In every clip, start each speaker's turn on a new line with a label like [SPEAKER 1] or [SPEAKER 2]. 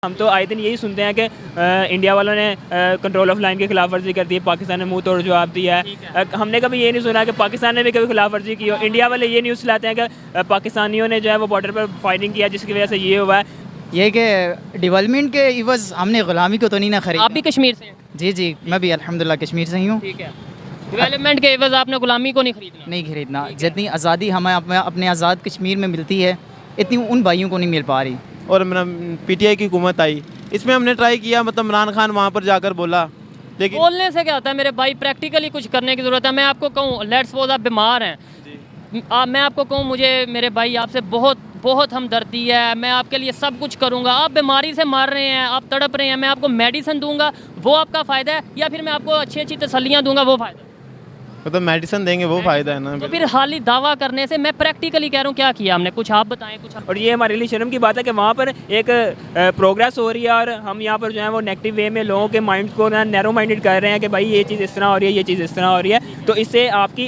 [SPEAKER 1] हम तो आए दिन यही सुनते हैं कि इंडिया वालों ने कंट्रोल ऑफ लाइन की खिलाफ वर्जी कर दी है, पाकिस्तान ने मुंह तोड़ जवाब दिया है। हमने कभी ये नहीं सुना कि पाकिस्तान ने भी कभी खिलाफ वर्जी की हो। इंडिया वाले ये न्यूज़ लाते हैं कि पाकिस्तानियों ने जो है वो बॉर्डर पर फायरिंग किया जिसकी वजह से ये हुआ है।
[SPEAKER 2] ये कि डेवलपमेंट के इवज़ हमने ग़ुलामी को तो नहीं ना खरीदा।
[SPEAKER 3] आप भी कश्मीर से हैं?
[SPEAKER 2] जी जी, मैं भी अल्हम्दुलिल्लाह कश्मीर से ही हूँ।
[SPEAKER 3] ठीक है। डेवलपमेंट के एवज़ आपने गुलामी को नहीं खरीदना।
[SPEAKER 2] नहीं खरीदना। जितनी आज़ादी हमें अपने आज़ाद कश्मीर में मिलती है इतनी उन भाइयों को नहीं मिल पा रही।
[SPEAKER 4] और PTI की हुकूमत आई, इसमें हमने ट्राई किया, मतलब इमरान खान वहाँ पर जाकर बोला, लेकिन
[SPEAKER 3] बोलने से क्या होता है मेरे भाई, प्रैक्टिकली कुछ करने की ज़रूरत है। मैं आपको कहूँ, लेट्स सपोज आप बीमार हैं, मैं आपको कहूँ मुझे मेरे भाई आपसे बहुत बहुत हमदर्दी है, मैं आपके लिए सब कुछ करूँगा। आप बीमारी से मर रहे हैं, आप तड़प रहे हैं, मैं आपको मेडिसिन दूंगा, वो आपका फ़ायदा है, या फिर मैं आपको अच्छी अच्छी तसल्लियाँ दूंगा, वो फ़ायदा है?
[SPEAKER 4] मतलब मेडिसिन देंगे वो फ़ायदा है ना।
[SPEAKER 3] तो फिर हाली दावा करने से, मैं प्रैक्टिकली कह रहा हूँ क्या किया हमने, कुछ आप बताएं कुछ
[SPEAKER 1] और ये हमारे लिए शर्म की बात है कि वहाँ पर एक प्रोग्रेस हो रही है और हम यहाँ पर जो है वो नेगेटिव वे में लोगों के माइंड को ना नैरो माइंडेड कर रहे हैं कि भाई ये चीज़ इस तरह हो रही है, ये चीज़ इस तरह हो रही है। तो इससे आपकी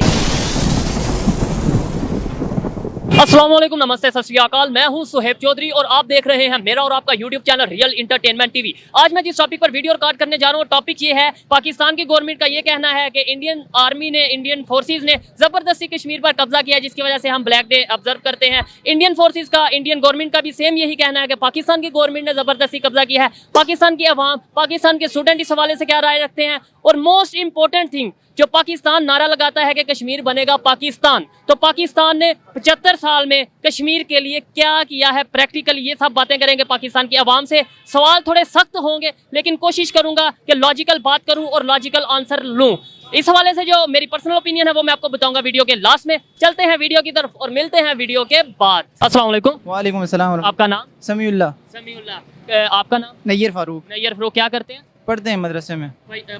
[SPEAKER 3] अस्सलाम वालेकुम, नमस्ते, सत श्री अकाल। मैं हूं सुहेब चौधरी और आप देख रहे हैं मेरा और आपका YouTube channel real entertainment TV. आज मैं जिस टॉपिक पर वीडियो रिकॉर्ड करने जा रहा हूं, टॉपिक ये है, पाकिस्तान की गवर्नमेंट का ये कहना है कि इंडियन आर्मी ने, इंडियन फोर्सेस ने ज़बरदस्ती कश्मीर पर कब्जा किया, जिसकी वजह से हम ब्लैक डे ऑब्जर्व करते हैं। इंडियन फोर्सेस का, इंडियन गवर्नमेंट का भी सेम यही कहना है कि पाकिस्तान की गवर्नमेंट ने ज़बरदस्ती कब्जा किया है। पाकिस्तान की अवाम, पाकिस्तान के स्टूडेंट इस हवाले से क्या राय रखते हैं, और मोस्ट इंपॉर्टेंट थिंग, जो पाकिस्तान नारा लगाता है कि कश्मीर बनेगा पाकिस्तान, तो पाकिस्तान ने 75 साल में कश्मीर के लिए क्या किया है प्रैक्टिकली, ये सब बातें करेंगे पाकिस्तान की आवाम से। सवाल थोड़े सख्त होंगे लेकिन कोशिश करूंगा कि लॉजिकल बात करूं और लॉजिकल आंसर लूं। इस हवाले से जो मेरी पर्सनल ओपिनियन है वो मैं आपको बताऊंगा वीडियो के लास्ट में। चलते हैं वीडियो की तरफ और मिलते हैं वीडियो के बाद। अस्सलाम वालेकुम।
[SPEAKER 2] वालेकुम अस्सलाम।
[SPEAKER 3] आपका नाम?
[SPEAKER 2] समीउल्लाह।
[SPEAKER 3] समीउल्लाह। आपका नाम?
[SPEAKER 2] नैयर फारूक।
[SPEAKER 3] नैयर फारूक। क्या करते हैं?
[SPEAKER 2] पढ़ते हैं मदरसे में।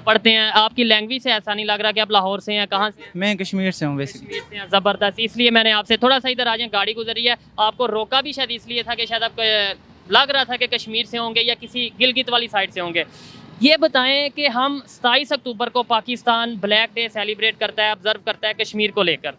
[SPEAKER 3] पढ़ते हैं। आपकी लैंग्वेज से ऐसा नहीं लग रहा कि आप लाहौर से हैं, कहाँ से?
[SPEAKER 2] मैं कश्मीर से हूँ बेसिकली।
[SPEAKER 3] कश्मीर से हैं, ज़बरदस्त। इसलिए मैंने आपसे थोड़ा सा इधर आ जाए, गाड़ी गुजरी है, आपको रोका भी शायद इसलिए था कि शायद आपको लग रहा था कि कश्मीर से होंगे या किसी गिलगित वाली साइड से होंगे। ये बताएं कि हम 27 अक्टूबर को पाकिस्तान ब्लैक डे सेलिब्रेट करता है, ऑब्जर्व करता है कश्मीर को लेकर,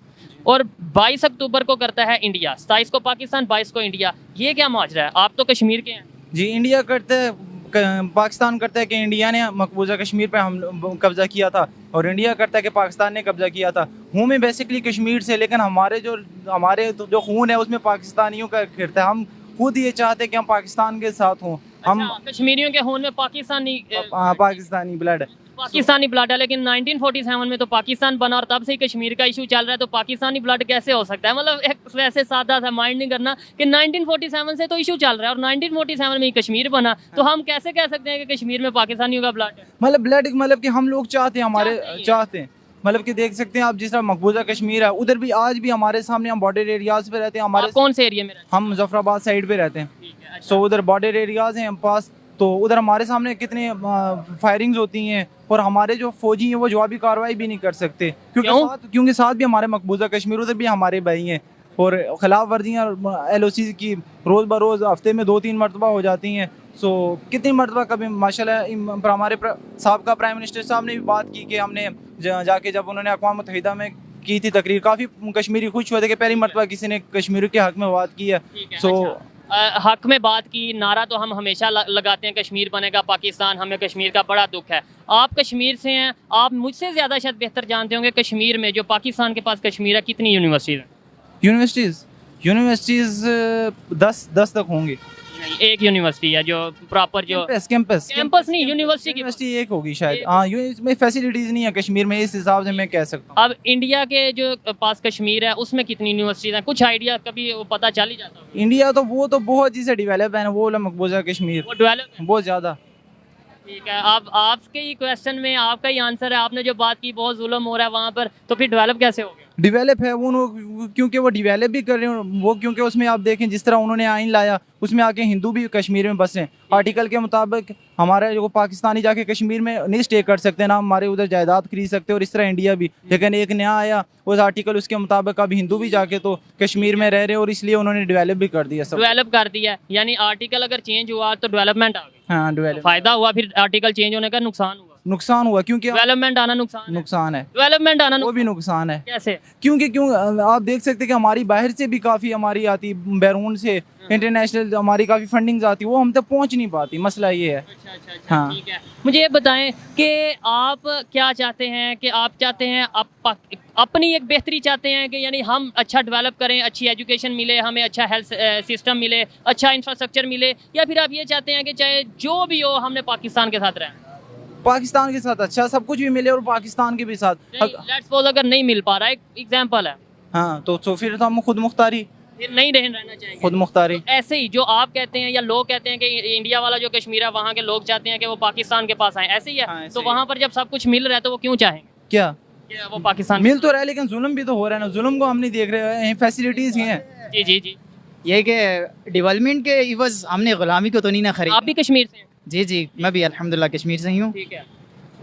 [SPEAKER 3] और 22 अक्टूबर को करता है इंडिया। 27 को पाकिस्तान, 22 को इंडिया। ये क्या माजरा है? आप तो कश्मीर के हैं।
[SPEAKER 2] जी, इंडिया करता है, पाकिस्तान करता है कि इंडिया ने मकबूजा कश्मीर पे हम कब्ज़ा किया था, और इंडिया करता है कि पाकिस्तान ने कब्ज़ा किया था। हूँ मैं बेसिकली कश्मीर से, लेकिन हमारे जो खून है उसमें पाकिस्तानियों का गिरता है। हम खुद ये चाहते हैं कि हम पाकिस्तान के साथ हों। हम
[SPEAKER 3] कश्मीरियों के खून में
[SPEAKER 2] पाकिस्तानी ब्लड है,
[SPEAKER 3] पाकिस्तानी ब्लड है, लेकिन 1947 में तो पाकिस्तान बना और तब से ही कश्मीर का इशू चल रहा है, तो पाकिस्तानी ब्लड कैसे हो सकता है? मतलब एक वैसे सादा सा माइंड नहीं करना कि 1947 से तो इशू चल रहा है और 1947 में ही कश्मीर बना, तो हम कैसे कह सकते हैं कि कश्मीर में पाकिस्तानियों का ब्लड है?
[SPEAKER 2] मतलब कि हम लोग चाहते हैं, हमारे चाहते हैं, मतलब कि देख सकते हैं आप, जिस तरह मकबूजा कश्मीर है उधर भी आज भी हमारे सामने, हम बॉर्डर एरियाज पे रहते हैं। हमारे
[SPEAKER 3] कौन से एरिया में?
[SPEAKER 2] हम मुजफ्फराबाद साइड पे रहते हैं, सो उधर बॉर्डर एरियाज हैं हम पास, तो उधर हमारे सामने कितने फायरिंग्स होती हैं, और हमारे जो फौजी हैं वो जवाबी कार्रवाई भी नहीं कर सकते, क्योंकि साथ भी हमारे मकबूजा कश्मीर, उधर भी हमारे भाई हैं, और खिलाफ वर्जियाँ LOC की रोज़ बरोज़ हफ्ते में 2-3 मरतबा हो जाती हैं। सो कितनी मरतबा कभी माशाल्लाह हमारे साबका प्राइम मिनिस्टर साहब ने भी बात की कि हमने जाके, जब उन्होंने अक़वाम मुत्तहिदा में की थी तकरीर, काफ़ी कश्मीरी खुश हुए थे कि पहली मरतबा किसी ने कश्मीर के हक़ में बात की है। सो
[SPEAKER 3] हक में बात की, नारा तो हम हमेशा लगाते हैं कश्मीर बनेगा पाकिस्तान, हमें कश्मीर का बड़ा दुख है। आप कश्मीर से हैं, आप मुझसे ज़्यादा शायद बेहतर जानते होंगे कश्मीर में, जो पाकिस्तान के पास कश्मीर है, कितनी यूनिवर्सिटीज़? यूनिवर्सिटीज़ 10 तक होंगी। एक यूनिवर्सिटी है जो प्रॉपर, जो कैंपस नहीं, यूनिवर्सिटी
[SPEAKER 2] एक होगी शायद। हाँ, इसमें फैसिलिटीज़ नहीं है कश्मीर में, इस हिसाब से मैं कह सकता हूँ।
[SPEAKER 3] अब इंडिया के जो पास कश्मीर है उसमें कितनी यूनिवर्सिटीज़ हैं? कुछ आइडिया कभी वो पता चल ही जाता है?
[SPEAKER 2] इंडिया तो वो तो बहुत चीज़ें डेवलप है, वो मकबूजा कश्मीर
[SPEAKER 3] वो डेवलप है
[SPEAKER 2] बहुत ज़्यादा।
[SPEAKER 3] ठीक है, अब आपके ही क्वेश्चन में आपका ही आंसर है, आपने जो बात की बहुत जुल्म हो रहा है वहाँ पर, तो फिर डेवलप कैसे हो गया?
[SPEAKER 2] डेवलप है वो, क्योंकि वो डेवलप भी कर रहे हैं वो, क्योंकि उसमें आप देखें जिस तरह उन्होंने आइन लाया, उसमें आके हिंदू भी कश्मीर में बसे। आर्टिकल के मुताबिक हमारे जो पाकिस्तानी जाके कश्मीर में नहीं स्टे कर सकते, ना हमारे उधर जायदाद खरीद सकते, और इस तरह इंडिया भी। लेकिन एक नया आया उस आर्टिकल, उसके मुताबिक अब हिंदू भी जाके तो कश्मीर में रह रहे, और इसलिए उन्होंने डेवलप भी कर दिया।
[SPEAKER 3] डेवलप कर दिया, यानी आर्टिकल अगर चेंज हुआ तो डेवलपमेंट आ गई।
[SPEAKER 2] हाँ, डेवलप
[SPEAKER 3] फायदा हुआ, फिर आर्टिकल चेंज होने का नुकसान हुआ।
[SPEAKER 2] नुकसान हुआ क्योंकि
[SPEAKER 3] डेवलपमेंट आना नुकसान
[SPEAKER 2] है,
[SPEAKER 3] डेवलपमेंट आना
[SPEAKER 2] वो भी नुकसान है।
[SPEAKER 3] कैसे?
[SPEAKER 2] क्यों आप देख सकते हैं कि हमारी बाहर से भी काफ़ी हमारी आती, बैरून से इंटरनेशनल हमारी काफ़ी फंडिंग्स आती, वो हम तक पहुंच नहीं पाती, मसला ये है।
[SPEAKER 3] अच्छा,
[SPEAKER 2] हाँ।
[SPEAKER 3] ठीक है। मुझे ये बताएं कि आप क्या चाहते हैं, कि आप चाहते हैं आप अपनी एक बेहतरी चाहते हैं कि यानी हम अच्छा डेवलप करें, अच्छी एजुकेशन मिले, हमें अच्छा हेल्थ सिस्टम मिले, अच्छा इंफ्रास्ट्रक्चर मिले, या फिर आप ये चाहते हैं कि चाहे जो भी हो हमने पाकिस्तान के साथ रहें?
[SPEAKER 2] पाकिस्तान के साथ अच्छा सब कुछ भी मिले और पाकिस्तान के भी साथ
[SPEAKER 3] लेट्स सपोज अगर नहीं मिल पा रहा है, एक एग्जांपल है,
[SPEAKER 2] हाँ, तो फिर तो हम खुद मुख्तारी,
[SPEAKER 3] फिर नहीं रहना चाहेंगे
[SPEAKER 2] खुद मुख्तारी।
[SPEAKER 3] तो ऐसे ही जो आप कहते हैं या लोग कहते हैं कि इंडिया वाला जो कश्मीर है वहाँ के लोग चाहते हैं कि वो पाकिस्तान के पास आए, ऐसे ही है।
[SPEAKER 2] हाँ, ऐसे
[SPEAKER 3] तो
[SPEAKER 2] ही
[SPEAKER 3] वहाँ पर जब सब कुछ मिल रहा है तो वो क्यों चाहेंगे
[SPEAKER 2] क्या
[SPEAKER 3] कि वो पाकिस्तान
[SPEAKER 2] मिल तो रहा है, लेकिन जुल्म भी तो हो रहा है ना, जुल्म को हम नहीं देख रहे हैं, फैसिलिटीज ही हैं।
[SPEAKER 3] जी जी जी।
[SPEAKER 5] ये कि डेवलपमेंट के इवज़ हमने गुलामी को तो नहीं ना खरीद।
[SPEAKER 3] आप भी कश्मीर से हैं?
[SPEAKER 5] जी मैं भी अल्हम्दुलिल्लाह कश्मीर से ही हूँ।
[SPEAKER 3] ठीक है।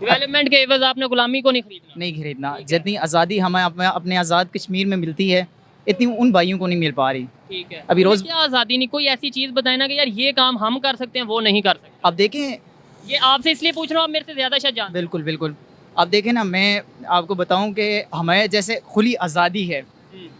[SPEAKER 3] डेवलपमेंट के एवज आपने गुलामी को नहीं खरीदना।
[SPEAKER 5] नहीं खरीदना, जितनी आज़ादी हमें अपने आज़ाद कश्मीर में मिलती है इतनी उन भाइयों को नहीं मिल पा रही।
[SPEAKER 3] ठीक है।
[SPEAKER 5] अभी रोज़
[SPEAKER 3] क्या आज़ादी नहीं, कोई ऐसी चीज़ बताए ना कि यार ये काम हम कर सकते हैं वो नहीं कर सकते।
[SPEAKER 5] आप देखें,
[SPEAKER 3] ये आपसे इसलिए पूछ रहा हूँ, आप मेरे से ज़्यादा शायद जानते
[SPEAKER 5] बिल्कुल बिल्कुल आप देखें ना, मैं आपको बताऊं कि हमें जैसे खुली आज़ादी है,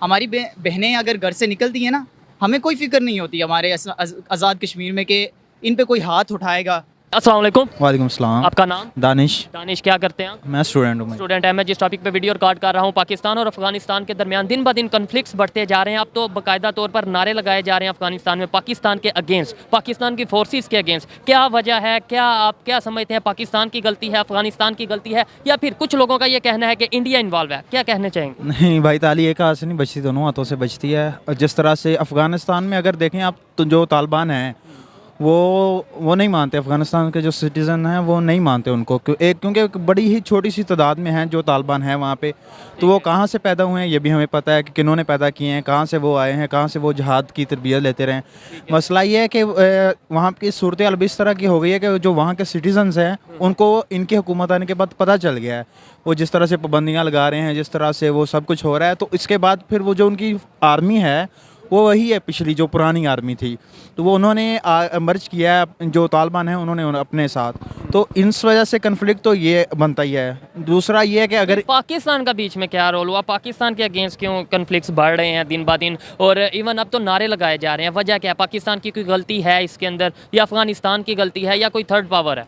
[SPEAKER 5] हमारी बहनें अगर घर से निकलती हैं ना, हमें कोई फिक्र नहीं होती हमारे आज़ाद कश्मीर में कि इन पे कोई हाथ उठाएगा।
[SPEAKER 3] अस्सलाम वालेकुम।
[SPEAKER 2] वालेकुम सलाम।
[SPEAKER 3] आपका नाम?
[SPEAKER 2] दानिश।
[SPEAKER 3] दानिश, क्या करते हैं आप?
[SPEAKER 2] मैं स्टूडेंट हूँ।
[SPEAKER 3] स्टूडेंट है। मैं जिस टॉपिक पे वीडियो रिकॉर्ड कर रहा हूँ, पाकिस्तान और अफगानिस्तान के दरमियान दिन ब दिन कन्फ्लिक्ट्स बढ़ते जा रहे हैं। अब तो बाकायदा तौर पर नारे लगाए जा रहे हैं अफगानिस्तान में पाकिस्तान के अगेंस्ट, पाकिस्तान की फोर्सेस के अगेंस्ट। क्या वजह है, क्या आप क्या समझते हैं, पाकिस्तान की गलती है, अफगानिस्तान की गलती है, या फिर कुछ लोगों का ये कहना है कि इंडिया इन्वॉल्व है? क्या कहना चाहेंगे?
[SPEAKER 6] नहीं भाई, ताली एक हाथ से नहीं बचती, दोनों हाथों से बचती है। और जिस तरह से अफ़गानिस्तान में अगर देखें आप, तो जो तालिबान हैं वो नहीं मानते, अफ़गानिस्तान के जो सिटीज़न हैं वो नहीं मानते उनको, क्योंकि एक बड़ी ही छोटी सी तादाद में हैं जो तालिबान हैं वहाँ पे। तो वो कहाँ से पैदा हुए हैं ये भी हमें पता है कि किन्होंने पैदा किए हैं, कहाँ से वो आए हैं, कहाँ से वो जहाद की तरबियत लेते रहे। मसला ये है कि वहाँ की सूरत हाल इस तरह की हो गई है कि जो वहाँ के सिटीज़न्स हैं उनको इनकी हुकूमत आने के बाद पता चल गया है, वो जिस तरह से पाबंदियाँ लगा रहे हैं, जिस तरह से वो सब कुछ हो रहा है। तो इसके बाद फिर वो जो उनकी आर्मी है वो वही है पिछली जो पुरानी आर्मी थी, तो वो उन्होंने मर्ज किया है जो तालिबान है उन्होंने अपने साथ। तो इस वजह से कन्फ्लिक्ट तो ये बनता ही है। दूसरा ये है कि अगर
[SPEAKER 3] पाकिस्तान का बीच में क्या रोल हुआ, पाकिस्तान के अगेंस्ट क्यों कन्फ्लिक्ट्स बढ़ रहे हैं दिन ब दिन, और इवन अब तो नारे लगाए जा रहे हैं, वजह क्या है? पाकिस्तान की कोई गलती है इसके अंदर, या अफगानिस्तान की गलती है, या कोई थर्ड पावर है?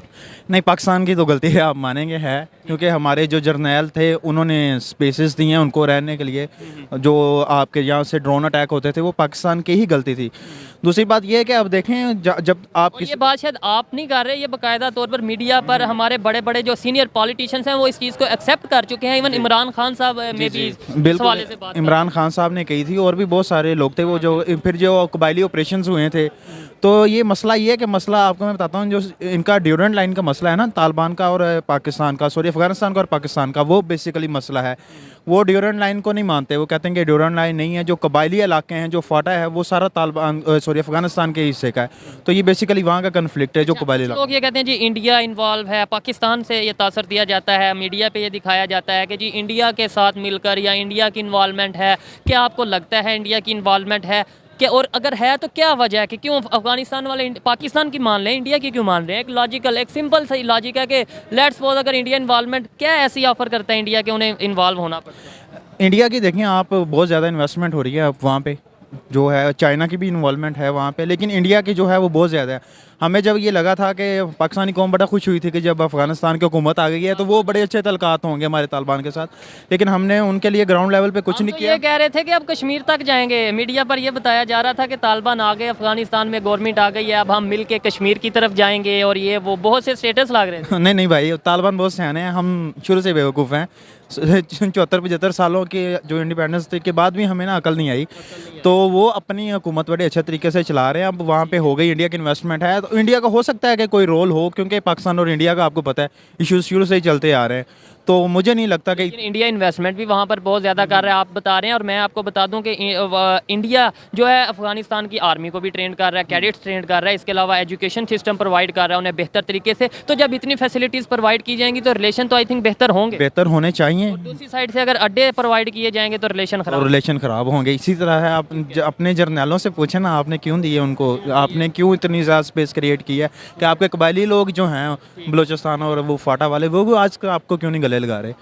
[SPEAKER 6] नहीं, पाकिस्तान की तो गलती है, आप मानेंगे है, क्योंकि हमारे जो जर्नैल थे उन्होंने स्पेसेस दी हैं उनको रहने के लिए। जो आपके यहाँ से ड्रोन अटैक होते थे वो पाकिस्तान की ही गलती थी। दूसरी बात यह है कि अब देखें जब आप
[SPEAKER 3] ये बात शायद आप नहीं कर रहे, ये बाकायदा तौर पर मीडिया पर हमारे बड़े बड़े जो सीनियर पॉलिटिशियंस हैं वो इस चीज़ को एक्सेप्ट कर चुके हैं। इवन इमरान खान साहब में भी इस हवाले से बात,
[SPEAKER 6] इमरान खान साहब ने कही थी, और भी बहुत सारे लोग थे वो जो फिर जो कबायली ऑपरेशंस हुए थे। तो ये मसला ये है कि मसला आपको मैं बताता हूँ, जो इनका ड्यूरेंट लाइन का मसला है ना, तालिबान का और पाकिस्तान का, सॉरी अफगानिस्तान का और पाकिस्तान का, वो बेसिकली मसला है। वो ड्यूरेंट लाइन को नहीं मानते, वो कहते हैं कि ड्यूरेंट लाइन नहीं है, जो कबायली इलाके हैं, जो फाटा है, वो सारा तालिबान सॉरी अफगानिस्तान के हिस्से का है। तो ये बेसिकली वहाँ का कन्फ्लिक्ट है जो कबायली इलाका।
[SPEAKER 3] लोग ये कहते हैं जी इंडिया इन्वॉल्व है, पाकिस्तान से ये तासर दिया जाता है, मीडिया पे ये दिखाया जाता है कि जी इंडिया के साथ मिलकर या इंडिया की इन्वॉल्वमेंट है। क्या आपको लगता है इंडिया की इन्वॉल्वमेंट है क्या, और अगर है तो क्या वजह है कि क्यों अफगानिस्तान वाले पाकिस्तान की मान लें, इंडिया की क्यों मान रहे हैं? एक लॉजिकल, एक सिंपल सही लॉजिक है कि लेट्स सपोज अगर इंडिया इन्वॉल्वमेंट क्या ऐसी ऑफर करता है इंडिया के उन्हें इन्वॉल्व होना पड़ता है?
[SPEAKER 6] इंडिया की देखिए आप, बहुत ज़्यादा इन्वेस्टमेंट हो रही है अब वहाँ पे, जो है चाइना की भी इन्वॉल्वमेंट है वहाँ पे, लेकिन इंडिया की जो है वो बहुत ज़्यादा है। हमें जब ये लगा था कि पाकिस्तानी कौम बड़ा खुश हुई थी कि जब अफगानिस्तान की हुकूमत आ गई है तो वो बड़े अच्छे तलकात होंगे हमारे तालिबान के साथ, लेकिन हमने उनके लिए ग्राउंड लेवल पे कुछ नहीं किया।
[SPEAKER 3] ये कह रहे थे कि अब कश्मीर तक जाएंगे, मीडिया पर ये बताया जा रहा था कि तालिबान आ गए, अफगानिस्तान में गवर्नमेंट आ गई है, अब हम मिल के कश्मीर की तरफ जाएंगे, और ये वो बहुत से स्टेटस लग रहे थे।
[SPEAKER 6] नहीं भाई, तालिबान बहुत सियाने हैं, हम शुरू से बेवकूफ़ हैं। 74-75 सालों के जो इंडिपेंडेंस के बाद भी हमें ना अकल नहीं आई, तो वो अपनी हुकूमत बड़े अच्छे तरीके से चला रहे हैं। अब वहाँ पे हो गई, इंडिया की इन्वेस्टमेंट है, तो इंडिया का हो सकता है कि कोई रोल हो, क्योंकि पाकिस्तान और इंडिया का आपको पता है इश्यूज शुरू से ही चलते आ रहे हैं। तो मुझे नहीं लगता कि
[SPEAKER 3] लेकिन इंडिया इन्वेस्टमेंट भी वहाँ पर बहुत ज़्यादा कर रहा है, आप बता रहे हैं। और मैं आपको बता दूं कि इंडिया जो है अफगानिस्तान की आर्मी को भी ट्रेन कर रहा है, कैडेट्स ट्रेन कर रहा है, इसके अलावा एजुकेशन सिस्टम प्रोवाइड कर रहा है उन्हें बेहतर तरीके से। तो जब इतनी फैसिलिटीज़ प्रोवाइड की जाएंगी तो रिलेशन तो आई थिंक बेहतर होंगे।
[SPEAKER 6] बेहतर होने चाहिए,
[SPEAKER 3] और दूसरी साइड से अगर अड्डे प्रोवाइड किए जाएंगे तो रिलेशन
[SPEAKER 6] और
[SPEAKER 3] खराब।
[SPEAKER 6] रिलेशन ख़राब होंगे। इसी तरह है, आप अपने जर्नैलों से पूछे ना, आपने क्यों दिए उनको, आपने क्यों इतनी ज़्यादा स्पेस क्रिएट की है कि आपके कबायली लोग जो हैं बलोचिस्तान और वो फाटा वाले वो भी आज आपको क्यों नहीं गले लगा रहे?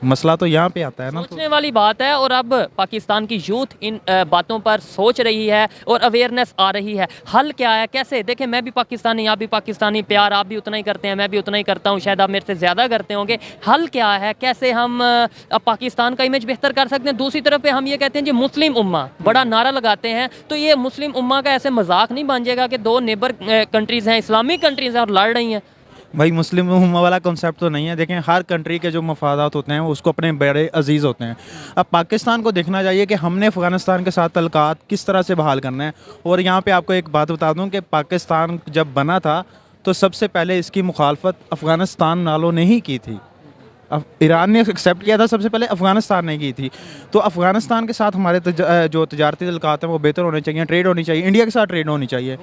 [SPEAKER 6] मसला तो यहाँ पे आता है ना।
[SPEAKER 3] सोचने वाली बात है। और अब पाकिस्तान की यूथ इन बातों पर सोच रही है और अवेयरनेस आ रही है। हल क्या है, कैसे? देखें, मैं भी पाकिस्तानी, आप भी पाकिस्तानी, प्यार आप भी उतना ही करते हैं, मैं भी उतना ही करता हूँ, शायद आप मेरे से ज़्यादा करते होंगे। हल क्या है, कैसे हम पाकिस्तान का इमेज बेहतर कर सकते हैं? दूसरी तरफ पे हम ये कहते हैं जी मुस्लिम उम्मा, बड़ा नारा लगाते हैं, तो ये मुस्लिम उम्मा का ऐसे मजाक नहीं बन जाएगा कि दो नेबर कंट्रीज़ हैं, इस्लामिक कंट्रीज़ हैं और लड़ रही हैं।
[SPEAKER 6] भाई मुस्लिम उम्मा वाला कॉन्सेप्ट तो नहीं है। देखें, हर कंट्री के जो मफादात होते हैं उसको अपने बड़े अजीज़ होते हैं। अब पाकिस्तान को देखना चाहिए कि हमने अफ़गानिस्तान के साथ तल्लुकात किस तरह से बहाल करना है। और यहाँ पे आपको एक बात बता दूँ कि पाकिस्तान जब बना था तो सबसे पहले इसकी मुखालफत अफ़गानिस्तान वालों ने ही की थी। ईरान ने एक्सेप्ट किया था, सबसे पहले अफ़गानिस्तान ने की थी। तो अफ़गानिस्तान के साथ हमारे जो तजारती तल्लुकात हैं वो बेहतर होने चाहिए, ट्रेड होनी चाहिए, इंडिया के साथ ट्रेड होनी चाहिए,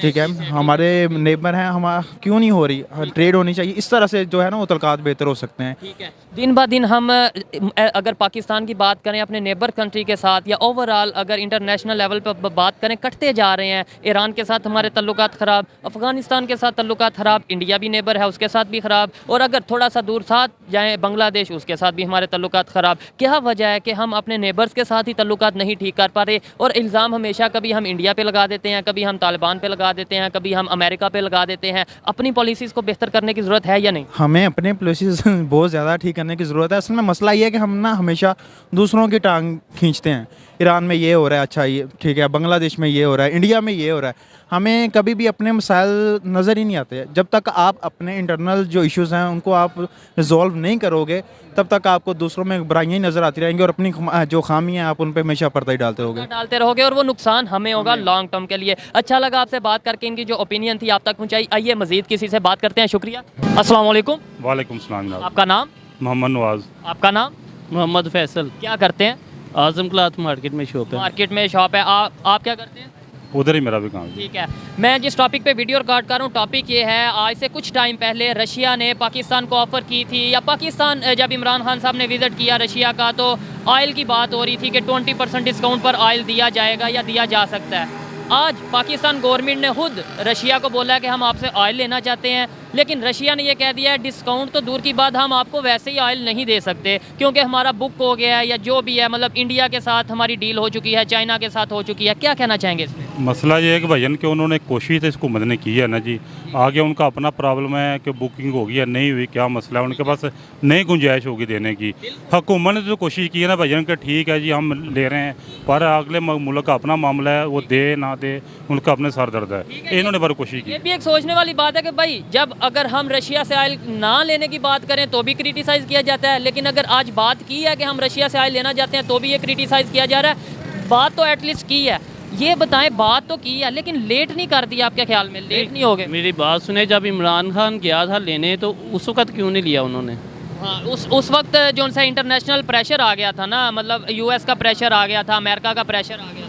[SPEAKER 6] ठीक है। हमारे नेबर हैं, हम क्यों नहीं हो रही, ट्रेड होनी चाहिए। इस तरह से जो है ना वो तल्लुकात बेहतर हो सकते हैं।
[SPEAKER 3] ठीक है, दिन ब दिन हम अगर पाकिस्तान की बात करें अपने नेबर कंट्री के साथ या ओवरऑल अगर इंटरनेशनल लेवल पर बात करें, कटते जा रहे हैं। ईरान के साथ हमारे तल्लुकात ख़राब, अफ़गानिस्तान के साथ तल्लुकात ख़राब, इंडिया भी नेबर है उसके साथ भी ख़राब, और अगर थोड़ा सा दूर साथ जाएँ बांग्लादेश, उसके साथ भी हमारे तल्लुकात ख़राब। क्या वजह है कि हम अपने नेबर्स के साथ ही तल्लुकात नहीं ठीक कर पा रहे? और इल्ज़ाम हमेशा कभी हम इंडिया पे लगा देते हैं, कभी हम तालिबान पे लगा देते हैं, कभी हम अमेरिका पे लगा देते हैं। अपनी पॉलिसीज़ को बेहतर करने की ज़रूरत है या नहीं?
[SPEAKER 6] हमें अपने पॉलिसीज़ बहुत ज़्यादा ठीक करने की ज़रूरत है। असल में मसला ये है कि हम ना हमेशा दूसरों की टांग खींचते हैं। ईरान में ये हो रहा है, अच्छा ये ठीक है, बांग्लादेश में ये हो रहा है, इंडिया में ये हो रहा है। हमें कभी भी अपने मसाइल नज़र ही नहीं आते। जब तक आप अपने इंटरनल जो इश्यूज़ हैं उनको आप रिजॉल्व नहीं करोगे तब तक आपको दूसरों में बुराइयाँ ही नज़र आती रहेंगी और अपनी जो खामियाँ हैं आप उन पर हमेशा पर्दा ही डालते रहोगे
[SPEAKER 3] और वो नुकसान हमें होगा लॉन्ग टर्म के लिए। अच्छा लगा आपसे बात करके, इनकी जो ओपिनियन थी आप तक पहुँचाई। आइए मजीद किसी से बात करते हैं। शुक्रिया। अस्सलाम वालेकुम।
[SPEAKER 7] वालेकुम सलाम जनाब।
[SPEAKER 3] आपका नाम?
[SPEAKER 7] मोहम्मद नवाज।
[SPEAKER 3] आपका नाम?
[SPEAKER 8] मोहम्मद फैसल।
[SPEAKER 3] क्या करते हैं?
[SPEAKER 8] आजम क्लॉथ मार्केट में शॉप है।
[SPEAKER 3] मार्केट में शॉप है। आप क्या करते हैं?
[SPEAKER 7] उधर ही मेरा भी काम है।
[SPEAKER 3] ठीक है, मैं जिस टॉपिक पे वीडियो रिकॉर्ड कर रहा हूँ, टॉपिक ये है, आज से कुछ टाइम पहले रशिया ने पाकिस्तान को ऑफ़र की थी, या पाकिस्तान जब इमरान खान साहब ने विज़िट किया रशिया का तो ऑयल की बात हो रही थी कि 20% डिस्काउंट पर ऑयल दिया जाएगा या दिया जा सकता है। आज पाकिस्तान गवर्नमेंट ने खुद रशिया को बोला है कि हम आपसे ऑयल लेना चाहते हैं, लेकिन रशिया ने यह कह दिया है डिस्काउंट तो दूर की बात, हम आपको वैसे ही ऑयल नहीं दे सकते क्योंकि हमारा बुक हो गया है या जो भी है, मतलब इंडिया के साथ हमारी डील हो चुकी है, चाइना के साथ हो चुकी है। क्या कहना चाहेंगे इसमें?
[SPEAKER 7] मसला ये है कि भैया कि उन्होंने कोशिश तो इसको मदने की है ना जी, आगे उनका अपना प्रॉब्लम है कि बुकिंग होगी या नहीं हुई, क्या मसला है, उनके पास नई गुंजाइश होगी देने की। हुकूमत ने तो कोशिश की है ना भैया कि ठीक है जी हम ले रहे हैं, पर अगले मुल्क का अपना मामला है, वो दे ना दे उनका अपने सर दर्द है। इन्होंने बड़ी कोशिश की।
[SPEAKER 3] ये भी एक सोचने वाली बात है कि भाई जब अगर हम रशिया से ऑयल ना लेने की बात करें तो भी क्रिटिसाइज़ किया जाता है, लेकिन अगर आज बात की है कि हम रशिया से ऑयल लेना चाहते हैं तो भी ये क्रिटिसाइज़ किया जा रहा है। बात तो एटलीस्ट की है, ये बताएं, बात तो की है लेकिन लेट नहीं कर दिया। आपके ख्याल में लेट नहीं हो गए?
[SPEAKER 8] मेरी बात सुने, जब इमरान खान गया था लेने तो उस वक्त क्यों नहीं लिया उन्होंने?
[SPEAKER 3] हाँ, उस वक्त जो उनसे इंटरनेशनल प्रेशर आ गया था ना, मतलब यूएस का प्रेशर आ गया था, अमेरिका का प्रेशर आ गया था।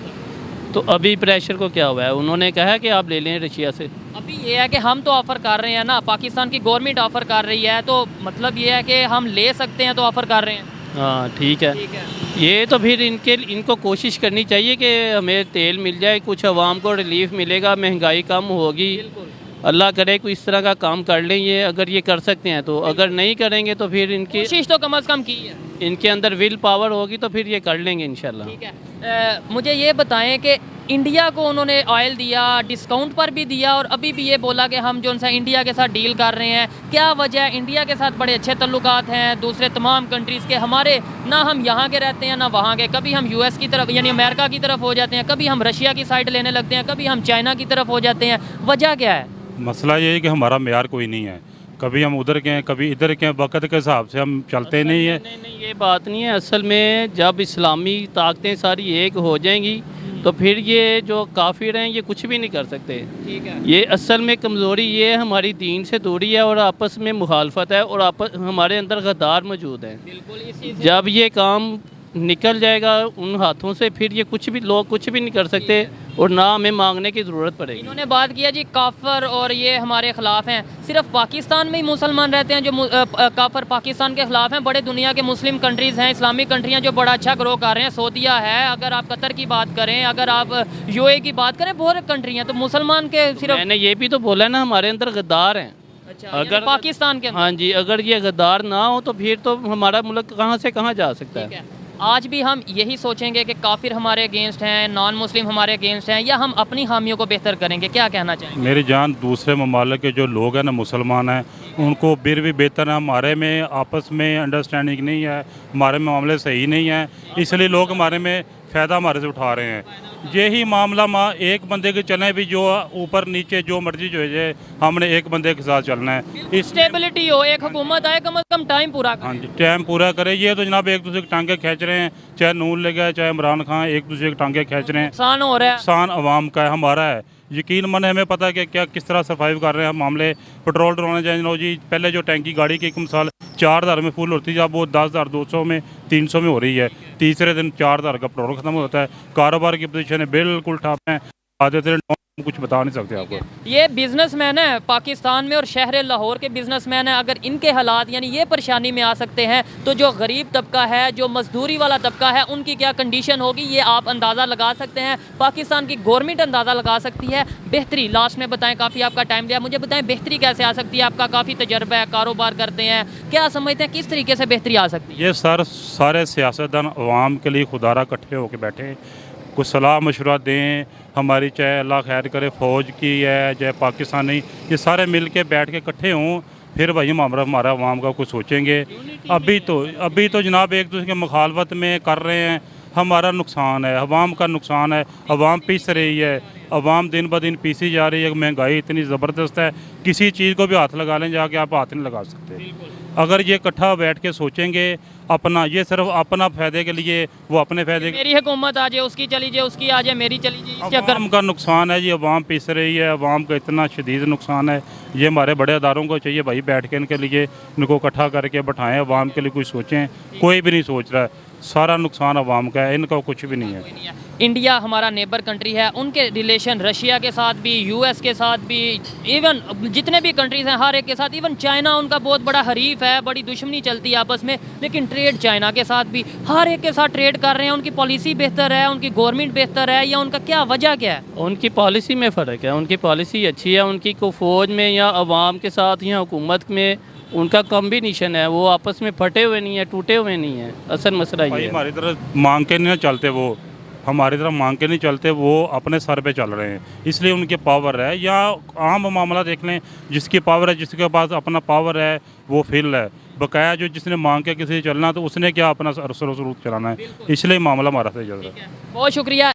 [SPEAKER 8] तो अभी प्रेशर को क्या हुआ है? उन्होंने कहा कि आप ले लें रशिया से।
[SPEAKER 3] अभी ये है कि हम तो ऑफ़र कर रहे हैं ना, पाकिस्तान की गवर्नमेंट ऑफ़र कर रही है, तो मतलब ये है कि हम ले सकते हैं तो ऑफ़र कर रहे हैं।
[SPEAKER 8] हाँ ठीक है। ये तो फिर इनको कोशिश करनी चाहिए कि हमें तेल मिल जाए, कुछ आवाम को रिलीफ मिलेगा, महंगाई कम होगी, अल्लाह करे कोई इस तरह का काम कर लें ये, अगर ये कर सकते हैं तो। अगर नहीं करेंगे तो फिर इनकी
[SPEAKER 3] कोशिश तो कम से कम की है,
[SPEAKER 8] इनके अंदर विल पावर होगी तो फिर ये कर लेंगे इंशाल्लाह।
[SPEAKER 3] ठीक है। मुझे ये बताएं कि इंडिया को उन्होंने ऑयल दिया, डिस्काउंट पर भी दिया, और अभी भी ये बोला कि हम जो सा इंडिया के साथ डील कर रहे हैं। क्या वजह है? इंडिया के साथ बड़े अच्छे तल्लुकात हैं दूसरे तमाम कंट्रीज़ के, हमारे ना हम यहाँ के रहते हैं ना वहाँ के। कभी हम यूएस की तरफ यानी अमेरिका की तरफ हो जाते हैं, कभी हम रशिया की साइड लेने लगते हैं, कभी हम चाइना की तरफ हो जाते हैं। वजह क्या है?
[SPEAKER 7] मसला ये है कि हमारा मेयार कोई नहीं है, कभी हम उधर के हैं कभी इधर के हैं, वक़्त के हिसाब से हम चलते नहीं है।
[SPEAKER 8] नहीं ये बात नहीं है। असल में जब इस्लामी ताकतें सारी एक हो जाएंगी तो फिर ये जो काफिर हैं ये कुछ भी नहीं कर सकते।
[SPEAKER 3] ठीक है।
[SPEAKER 8] ये असल में कमज़ोरी ये है, हमारी दीन से दूरी है और आपस में मुखालफत है और आपस हमारे अंदर गद्दार मौजूद हैं।
[SPEAKER 3] बिल्कुल इसी से
[SPEAKER 8] जब ये काम निकल जाएगा उन हाथों से, फिर ये कुछ भी लोग कुछ भी नहीं कर सकते और ना हमें मांगने की ज़रूरत पड़ेगी।
[SPEAKER 3] इन्होंने बात किया जी काफर और ये हमारे खिलाफ हैं। सिर्फ पाकिस्तान में ही मुसलमान रहते हैं जो काफर पाकिस्तान के खिलाफ हैं? बड़े दुनिया के मुस्लिम कंट्रीज़ हैं, इस्लामिक कंट्रियां जो बड़ा अच्छा ग्रो कर रहे हैं। सऊदीया है, अगर आप कतर की बात करें, अगर आप यूए की बात करें, बहुत कंट्री हैं। तो मुसलमान के सिर्फ
[SPEAKER 8] मैंने ये भी तो बोला ना, हमारे अंदर गद्दार हैं।
[SPEAKER 3] अच्छा,
[SPEAKER 8] अगर
[SPEAKER 3] यानी पाकिस्तान के अंदर।
[SPEAKER 8] हाँ जी, अगर ये गद्दार ना हो तो फिर तो हमारा मुल्क कहाँ से कहाँ जा सकता
[SPEAKER 3] ठीक
[SPEAKER 8] है।
[SPEAKER 3] है। आज भी हम यही सोचेंगे कि काफिर हमारे अगेंस्ट हैं, नॉन मुस्लिम हमारे अगेंस्ट हैं, या हम अपनी हामियों को बेहतर करेंगे? क्या कहना चाहेंगे?
[SPEAKER 7] मेरी जान, दूसरे ममालिक के जो लोग हैं ना, मुसलमान हैं, उनको फिर भी बेहतर है। हमारे में आपस में अंडरस्टैंडिंग नहीं है, हमारे में मामले सही नहीं है, इसलिए लोग हमारे में फ़ायदा हमारे से उठा रहे हैं। यही मामला एक बंदे के चलें भी, जो ऊपर नीचे जो मर्जी जो है, हमने एक बंदे के साथ चलना है। इस
[SPEAKER 3] स्टेबिलिटी हो, एक हुकूमत आए, कम से कम टाइम पूरा करे।
[SPEAKER 7] हाँ जी, टाइम पूरा करे। ये तो जनाब एक दूसरे की टांगे खींच रहे हैं, चाहे नून लीग है चाहे इमरान खान, एक दूसरे की टांगे खींच रहे हैं।
[SPEAKER 3] नुकसान हो रहा है।
[SPEAKER 7] नुकसान अवाम का है, हमारा है। यकीन मन हमें पता है कि क्या किस तरह सर्वाइव कर रहे हैं मामले। पेट्रोल डलवाने जाए लो जी, पहले जो टैंकी गाड़ी की एक मिसाल 4000 में फुल होती थी, अब वो 10,200 में 300 में हो रही है। तीसरे दिन 4000 का पेट्रोल खत्म होता है। कारोबार की पोजीशन है बिल्कुल ठप है। आधे कुछ बता नहीं सकते आपको।
[SPEAKER 3] ये बिजनेसमैन है पाकिस्तान में और शहर लाहौर के बिजनेसमैन है, अगर इनके हालात यानी ये परेशानी में आ सकते हैं, तो जो गरीब तबका है, जो मजदूरी वाला तबका है, उनकी क्या कंडीशन होगी, ये आप अंदाज़ा लगा सकते हैं। पाकिस्तान की गवर्नमेंट अंदाज़ा लगा सकती है। बेहतरी लास्ट में बताएं, काफ़ी आपका टाइम दिया, मुझे बताएं बेहतरी कैसे आ सकती है? आपका काफ़ी तजर्बा है, कारोबार करते हैं, क्या समझते हैं किस तरीके से बेहतरी आ सकती है?
[SPEAKER 7] ये सारे सियासतदान अवाम के लिए खुदारा इकट्ठे होकर बैठे, कुछ सलाह मशवरा दें हमारी, चाहे अल्लाह खैर करे फ़ौज की है चाहे पाकिस्तानी, ये सारे मिल के बैठ के इकट्ठे हों, फिर भाई हमारा अवाम का कुछ सोचेंगे। अभी तो जनाब एक दूसरे के मुखालफत में कर रहे हैं, हमारा नुकसान है, अवाम का नुकसान है। अवाम पीस रही है, अवाम दिन ब दिन पीसी जा रही है। महंगाई इतनी ज़बरदस्त है, किसी चीज़ को भी हाथ लगा लें जाके, आप हाथ नहीं लगा सकते। अगर ये इकट्ठा बैठ के सोचेंगे अपना, ये सिर्फ अपना फ़ायदे के लिए, वो अपने फ़ायदे,
[SPEAKER 3] मेरी हुकूमत आ जाए, उसकी चली जाए, उसकी आ जाए, मेरी चली जाए, इस चक्कर
[SPEAKER 7] अवाम का नुकसान है जी। अवाम पीस रही है, अवाम का इतना शदीद नुकसान है। ये हमारे बड़े अदारों को चाहिए भाई, बैठ के इनके लिए, इनको इकट्ठा करके बैठाएं, अवाम के लिए कुछ सोचें। कोई भी नहीं सोच रहा है, सारा नुकसान अवाम का है, इनका कुछ भी नहीं है।
[SPEAKER 3] इंडिया हमारा नेबर कंट्री है, उनके रिलेशन रशिया के साथ भी, यूएस के साथ भी, इवन जितने भी कंट्रीज़ हैं हर एक के साथ, इवन चाइना उनका बहुत बड़ा हरीफ है, बड़ी दुश्मनी चलती है आपस में, लेकिन ट्रेड चाइना के साथ भी हर एक के साथ ट्रेड कर रहे हैं। उनकी पॉलिसी बेहतर है, उनकी गवर्नमेंट बेहतर है, या उनका क्या वजह क्या है?
[SPEAKER 8] उनकी पॉलिसी में फ़र्क है, उनकी पॉलिसी अच्छी है। उनकी को फ़ौज में या अवाम के साथ या हुकूमत में उनका कॉम्बिनेशन है, वो आपस में फटे हुए नहीं है, टूटे हुए नहीं है। असल मसला ये है।
[SPEAKER 7] हमारी तरह मांग के नहीं चलते, वो हमारी तरह मांग के नहीं चलते, वो अपने सर पे चल रहे हैं, इसलिए उनके पावर है। या आम मामला देख लें, जिसकी पावर है, जिसके पास अपना पावर है, वो फिल है। बकाया जो जिसने मांग के किसी से चलना, तो उसने क्या अपना सरूत चलाना है, इसलिए मामला हमारा से चल रहा है।
[SPEAKER 3] बहुत शुक्रिया।